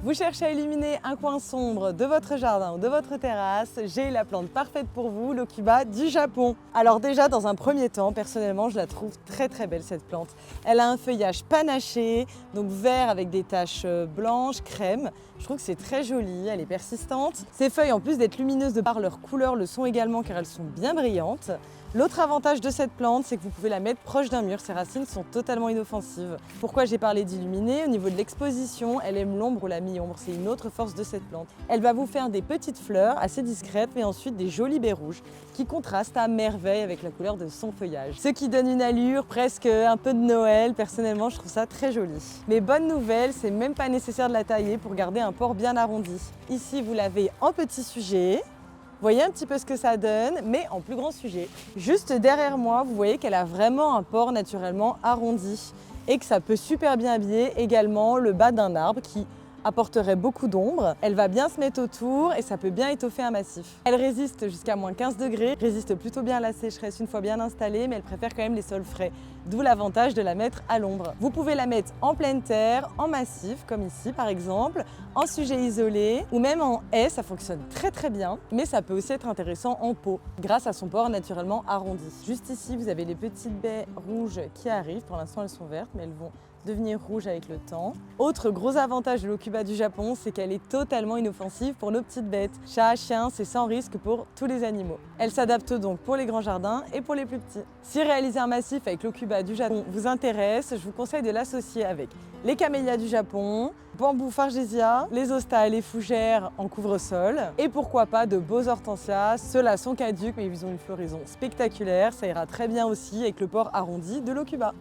Vous cherchez à illuminer un coin sombre de votre jardin ou de votre terrasse, j'ai la plante parfaite pour vous, l'Okuba du Japon. Alors déjà, dans un premier temps, personnellement, je la trouve très belle cette plante. Elle a un feuillage panaché, donc vert avec des taches blanches, crème. Je trouve que c'est très joli, elle est persistante. Ses feuilles, en plus d'être lumineuses de par leur couleur, le sont également car elles sont bien brillantes. L'autre avantage de cette plante, c'est que vous pouvez la mettre proche d'un mur. Ses racines sont totalement inoffensives. Pourquoi j'ai parlé d'illuminer? Au niveau de l'exposition, elle aime l'ombre ou la mi-ombre. C'est une autre force de cette plante. Elle va vous faire des petites fleurs assez discrètes, mais ensuite des jolis baies rouges qui contrastent à merveille avec la couleur de son feuillage. Ce qui donne une allure presque un peu de Noël. Personnellement, je trouve ça très joli. Mais bonne nouvelle, c'est même pas nécessaire de la tailler pour garder un port bien arrondi. Ici, vous l'avez en petit sujet. Voyez un petit peu ce que ça donne, mais en plus grand sujet. Juste derrière moi, vous voyez qu'elle a vraiment un port naturellement arrondi et que ça peut super bien habiller également le bas d'un arbre qui apporterait beaucoup d'ombre. Elle va bien se mettre autour et ça peut bien étoffer un massif. Elle résiste jusqu'à moins 15 degrés, résiste plutôt bien à la sécheresse une fois bien installée, mais elle préfère quand même les sols frais. D'où l'avantage de la mettre à l'ombre. Vous pouvez la mettre en pleine terre, en massif, comme ici par exemple, en sujet isolé ou même en haie, ça fonctionne très bien, mais ça peut aussi être intéressant en pot, grâce à son port naturellement arrondi. Juste ici, vous avez les petites baies rouges qui arrivent. Pour l'instant, elles sont vertes, mais elles vont devenir rouges avec le temps. Autre gros avantage de l'Okuba du Japon, c'est qu'elle est totalement inoffensive pour nos petites bêtes. Chat, chien, c'est sans risque pour tous les animaux. Elle s'adapte donc pour les grands jardins et pour les plus petits. Si réaliser un massif avec l'Okuba du Japon vous intéresse, je vous conseille de l'associer avec les camélias du Japon, bambou fargesia, les hostas et les fougères en couvre-sol et pourquoi pas de beaux hortensias. Ceux-là sont caducs mais ils ont une floraison spectaculaire, ça ira très bien aussi avec le port arrondi de l'Okuba.